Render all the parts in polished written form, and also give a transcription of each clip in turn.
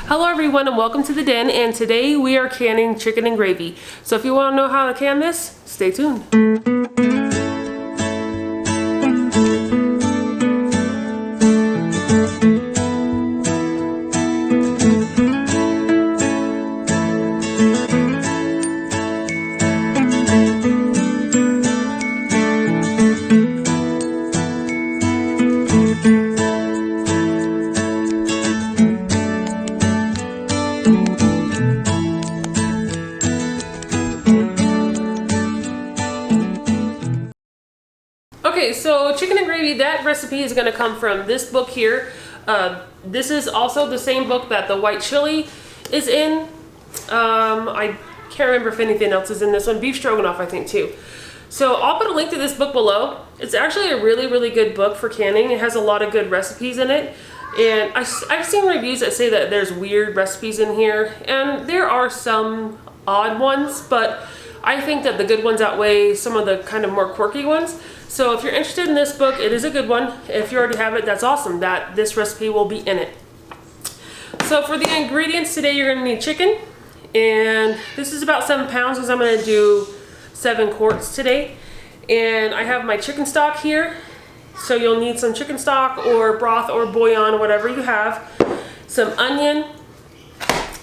Hello everyone and welcome to the den, and today we are canning chicken and gravy. So if you want to know how to can this, stay tuned. Okay, so chicken and gravy, that recipe is going to come from this book here. This is also the same book that the white chili is in. I can't remember if anything else is in this one. Beef stroganoff, I think, too. So I'll put a link to this book below. It's actually a really good book for canning. It has a lot of good recipes in it. And I've seen reviews that say that there's weird recipes in here. And there are some odd ones, but I think that the good ones outweigh some of the kind of more quirky ones. So if you're interested in this book, it is a good one. If you already have it, that's awesome. This recipe will be in it. So for the ingredients today, you're going to need chicken. And this is about 7 pounds because I'm going to do 7 quarts today. And I have my chicken stock here. So you'll need some chicken stock or broth or bouillon, whatever you have. Some onion.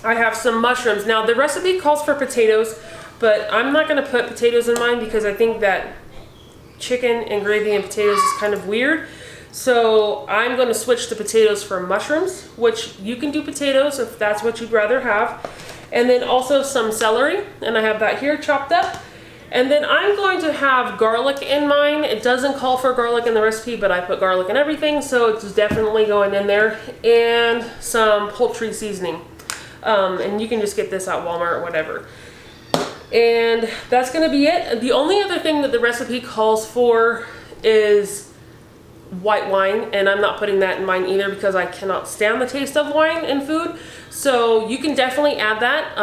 I have some mushrooms. Now the recipe calls for potatoes, but I'm not going to put potatoes in mine because I think that chicken and gravy and potatoes is kind of weird. So I'm going to switch to potatoes for mushrooms, which you can do potatoes if that's what you'd rather have. And then also some celery, and I have that here chopped up. And then I'm going to have garlic in mine. It doesn't call for garlic in the recipe, but I put garlic in everything, so it's definitely going in there. And some poultry seasoning. And you can just get this at Walmart or whatever. And that's going to be it. The only other thing that the recipe calls for is white wine, and I'm not putting that in mine either because I cannot stand the taste of wine in food. So you can definitely add that.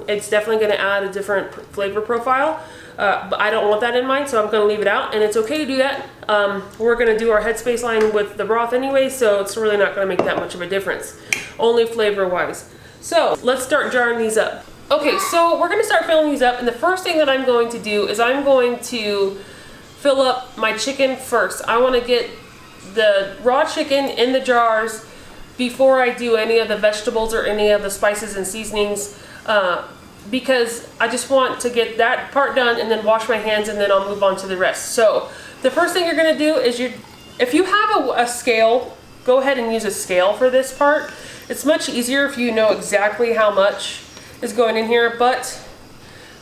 It's definitely going to add a different flavor profile, but I don't want that in mine, so I'm going to leave it out, and it's okay to do that. We're going to do our headspace line with the broth anyway, so it's really not going to make that much of a difference, only flavor wise. So let's start jarring these up. Okay, so we're going to start filling these up, and the first thing that I'm going to do is I'm going to fill up my chicken first. I want to get the raw chicken in the jars before I do any of the vegetables or any of the spices and seasonings, because I just want to get that part done and then wash my hands, and then I'll move on to the rest. So the first thing you're going to do is if you have a scale, go ahead and use a scale for this part. It's much easier if you know exactly how much is going in here, but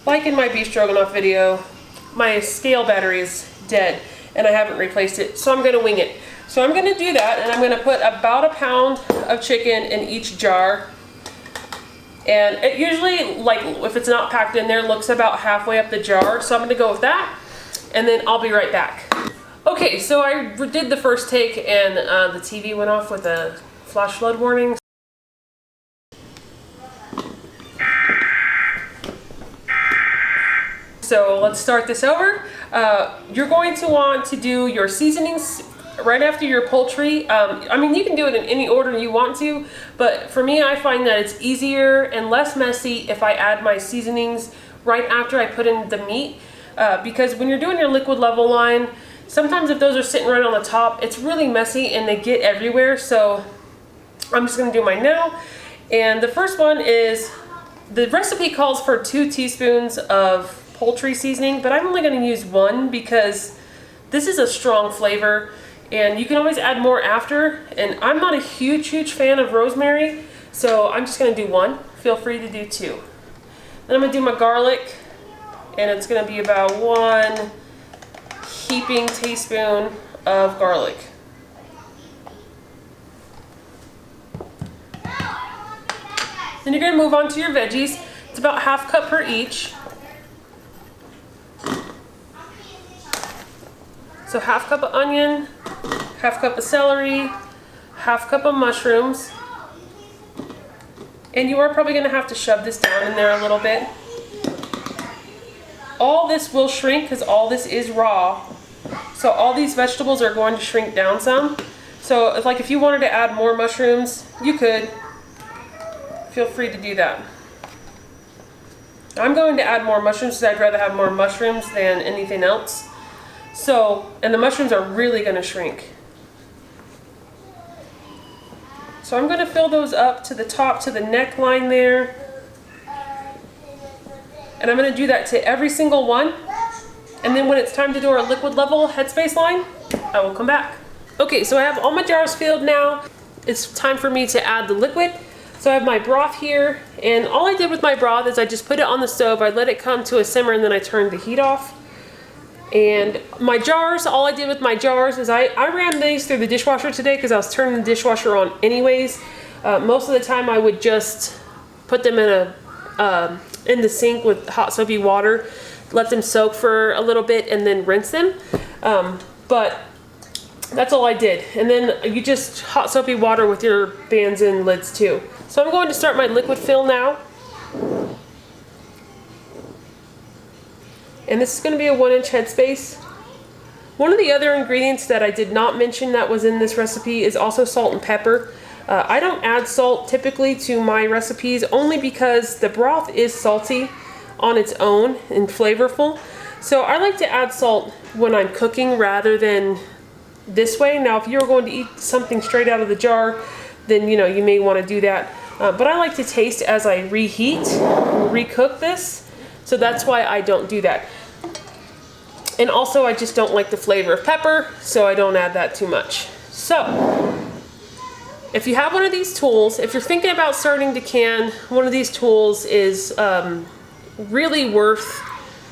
like in my beef stroganoff video, my scale battery is dead and I haven't replaced it, so I'm going to wing it. So I'm going to do that, and I'm going to put about 1 pound of chicken in each jar. And it usually, like if it's not packed in there, looks about halfway up the jar, so I'm going to go with that, and then I'll be right back. Okay, so I did the first take, and the TV went off with a flash flood warning. So let's start this over. You're going to want to do your seasonings right after your poultry. I mean, you can do it in any order you want to, but for me, I find that it's easier and less messy if I add my seasonings right after I put in the meat, because when you're doing your liquid level line, sometimes if those are sitting right on the top, it's really messy and they get everywhere. So I'm just going to do mine now. And the first one is, the recipe calls for 2 teaspoons of poultry seasoning, but I'm only going to use 1 because this is a strong flavor, and you can always add more after. And I'm not a huge fan of rosemary, so I'm just going to do 1. Feel free to do 2. Then I'm going to do my garlic, and it's going to be about 1 heaping teaspoon of garlic. Then you're going to move on to your veggies. It's about 1/2 cup per each. So 1/2 cup of onion, 1/2 cup of celery, 1/2 cup of mushrooms. And you are probably going to have to shove this down in there a little bit. All this will shrink because all this is raw. So all these vegetables are going to shrink down some. So if you wanted to add more mushrooms, you could. feel free to do that. I'm going to add more mushrooms because I'd rather have more mushrooms than anything else. So, and the mushrooms are really going to shrink. So I'm going to fill those up to the top, to the neckline there. And I'm going to do that to every single one. And then when it's time to do our liquid level headspace line, I will come back. Okay, so I have all my jars filled now. It's time for me to add the liquid. So I have my broth here, and all I did with my broth is I just put it on the stove, I let it come to a simmer, and then I turned the heat off. And my jars, all I did with my jars is I ran these through the dishwasher today because I was turning the dishwasher on anyways. Most of the time I would just put them in the sink with hot soapy water, let them soak for a little bit, and then rinse them. But that's all I did. And then you just hot soapy water with your bands and lids too. So I'm going to start my liquid fill now. And this is going to be a 1-inch headspace. One of the other ingredients that I did not mention that was in this recipe is also salt and pepper. I don't add salt typically to my recipes only because the broth is salty on its own and flavorful. So I like to add salt when I'm cooking rather than this way. Now if you're going to eat something straight out of the jar, then you may want to do that. But I like to taste as I reheat and recook this. So that's why I don't do that. And also I just don't like the flavor of pepper, so I don't add that too much. So if you have one of these tools, if you're thinking about starting to can, one of these tools is really worth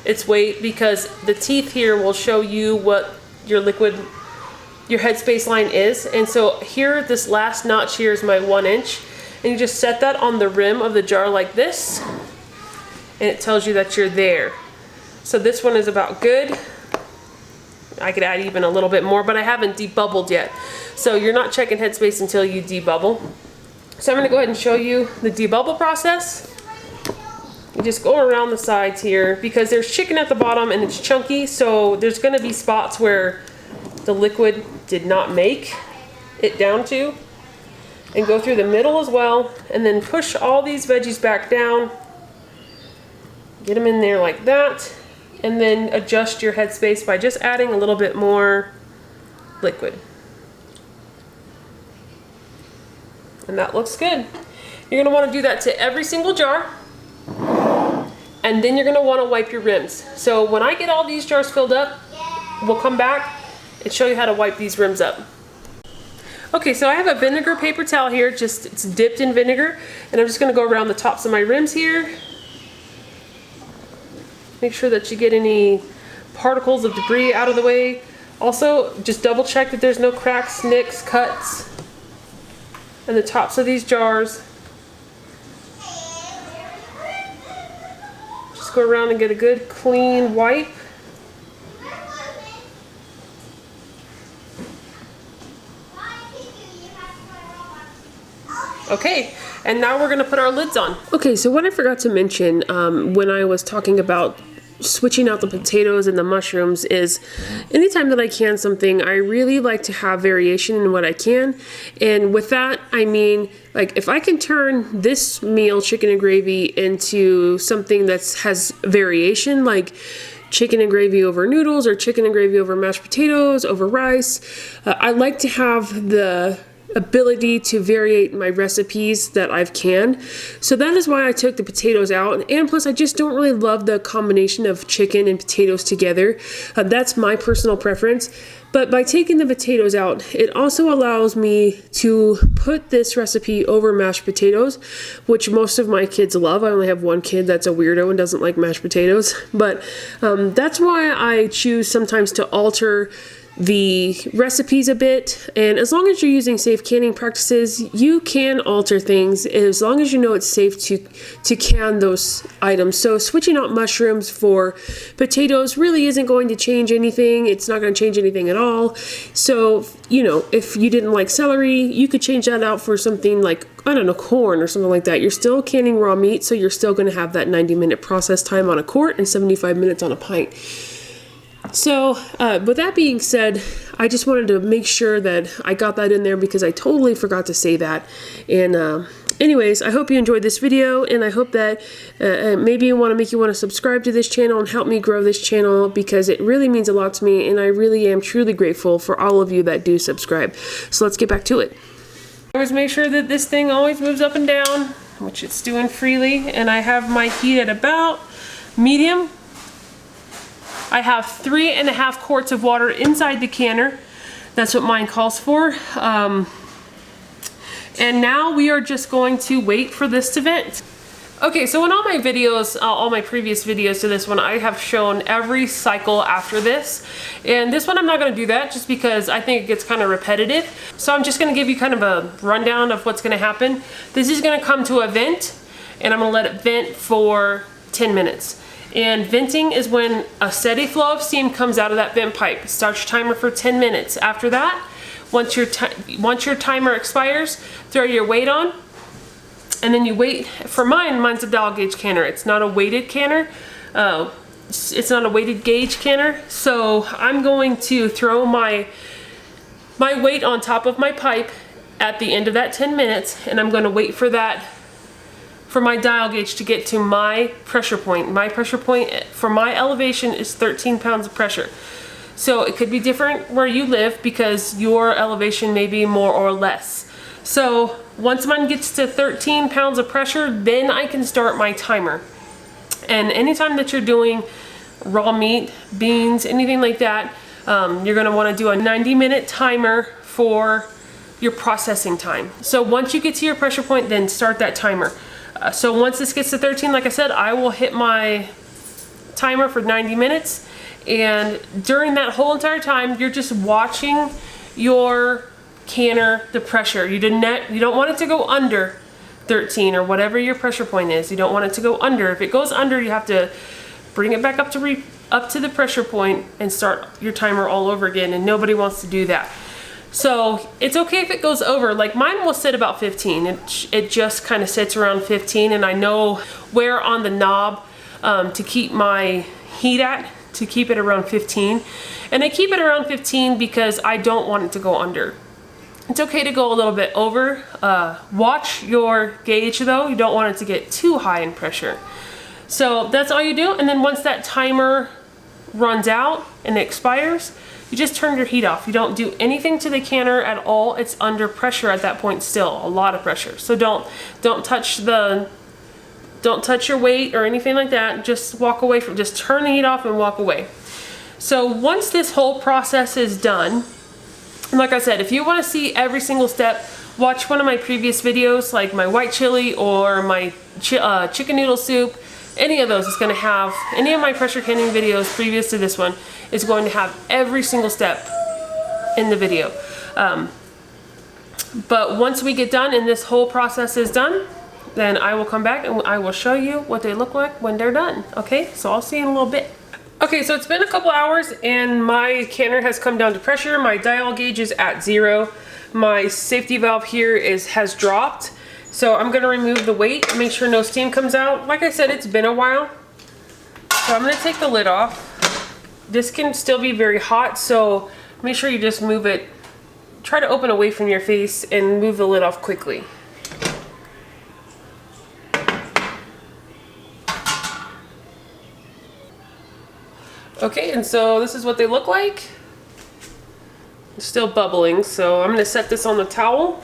its weight because the teeth here will show you what your headspace line is. And so here, this last notch here is my 1-inch. And you just set that on the rim of the jar like this. And it tells you that you're there. So this one is about good. I could add even a little bit more, but I haven't debubbled yet. So you're not checking headspace until you debubble. So I'm gonna go ahead and show you the debubble process. You just go around the sides here because there's chicken at the bottom and it's chunky. So there's gonna be spots where the liquid did not make it down to. And go through the middle as well. And then push all these veggies back down. Get them in there like that. And then adjust your headspace by just adding a little bit more liquid. And that looks good. You're gonna wanna do that to every single jar. And then you're gonna wanna wipe your rims. So when I get all these jars filled up, we'll come back and show you how to wipe these rims up. Okay, so I have a vinegar paper towel here, it's dipped in vinegar, and I'm just gonna go around the tops of my rims here. Make sure that you get any particles of debris out of the way. Also, just double check that there's no cracks, nicks, cuts in the tops of these jars. Just go around and get a good clean wipe. Okay, and now we're gonna put our lids on. Okay, so what I forgot to mention when I was talking about switching out the potatoes and the mushrooms is anytime that I can something, I really like to have variation in what I can. And with that, I mean, like if I can turn this meal, chicken and gravy, into something that has variation, like chicken and gravy over noodles or chicken and gravy over mashed potatoes, over rice, I like to have the ability to variate my recipes that I've canned. So that is why I took the potatoes out, and plus I just don't really love the combination of chicken and potatoes together. That's my personal preference. But by taking the potatoes out, it also allows me to put this recipe over mashed potatoes, which most of my kids love. I only have one kid that's a weirdo and doesn't like mashed potatoes. But that's why I choose sometimes to alter the recipes a bit. And as long as you're using safe canning practices, you can alter things as long as you know it's safe to can those items. So switching out mushrooms for potatoes really isn't going to change anything. It's not going to change anything at all. So, you know, if you didn't like celery, you could change that out for something like, I don't know, corn or something like that. You're still canning raw meat, so you're still going to have that 90-minute process time on a quart and 75 minutes on a pint. So with that being said, I just wanted to make sure that I got that in there because I totally forgot to say that. And Anyways, I hope you enjoyed this video, and I hope that maybe make you want to subscribe to this channel and help me grow this channel, because it really means a lot to me, and I really am truly grateful for all of you that do subscribe. So let's get back to it. Always make sure that this thing always moves up and down, which it's doing freely, and I have my heat at about medium. I have 3.5 quarts of water inside the canner. That's what mine calls for. And now we are just going to wait for this to vent. Okay, so in all my videos, all my previous videos to this one, I have shown every cycle after this. And this one I'm not gonna do that just because I think it gets kind of repetitive. So I'm just gonna give you kind of a rundown of what's gonna happen. This is gonna come to a vent, and I'm gonna let it vent for 10 minutes. And venting is when a steady flow of steam comes out of that vent pipe. Start your timer for 10 minutes. After that, once your timer expires, throw your weight on, and then you wait. For mine's a dial gauge canner. It's not a weighted canner. It's not a weighted gauge canner. So I'm going to throw my weight on top of my pipe at the end of that 10 minutes, and I'm going to wait for that, for my dial gauge to get to my pressure point. My pressure point for my elevation is 13 pounds of pressure. So it could be different where you live because your elevation may be more or less. So once mine gets to 13 pounds of pressure, then I can start my timer. And anytime that you're doing raw meat, beans, anything like that, you're gonna wanna do a 90-minute timer for your processing time. So once you get to your pressure point, then start that timer. So once this gets to 13, like I said, I will hit my timer for 90 minutes. And during that whole entire time, you're just watching your canner, the pressure. You don't want it to go under 13 or whatever your pressure point is. You don't want it to go under. If it goes under, you have to bring it back up to the pressure point and start your timer all over again, and nobody wants to do that. So it's okay if it goes over. Like mine will sit about 15. It just kind of sits around 15, and I know where on the knob to keep my heat at, to keep it around 15. And I keep it around 15 because I don't want it to go under. It's okay to go a little bit over. Watch your gauge though. You don't want it to get too high in pressure. So that's all you do. And then once that timer runs out and it expires, you just turn your heat off. You don't do anything to the canner at all. It's under pressure at that point still, a lot of pressure. So don't touch your weight or anything like that. Just walk away from, just turn the heat off and walk away. So once this whole process is done, and like I said, if you want to see every single step, watch one of my previous videos, like my white chili or my chicken noodle soup. Any of those is going to have, any of my pressure canning videos previous to this one is going to have every single step in the video. But once we get done and this whole process is done, then I will come back and I will show you what they look like when they're done. Okay, so I'll see you in a little bit. Okay, so it's been a couple hours and my canner has come down to pressure. My dial gauge is at 0. My safety valve here has dropped. So I'm gonna remove the weight, make sure no steam comes out. Like I said, it's been a while. So I'm gonna take the lid off. This can still be very hot, so make sure you just move it. Try to open away from your face and move the lid off quickly. Okay, and so this is what they look like. It's still bubbling, so I'm gonna set this on the towel.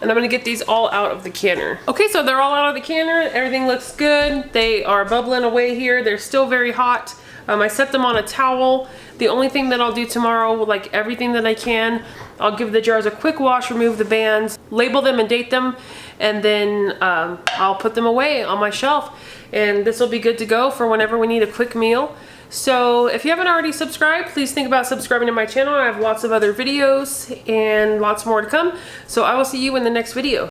And I'm gonna get these all out of the canner. Okay, so they're all out of the canner. Everything looks good. They are bubbling away here. They're still very hot. I set them on a towel. The only thing that I'll do tomorrow, like everything that I can, I'll give the jars a quick wash, remove the bands, label them and date them, and then I'll put them away on my shelf. And this will be good to go for whenever we need a quick meal. So if you haven't already subscribed, please think about subscribing to my channel. I have lots of other videos and lots more to come. So I will see you in the next video.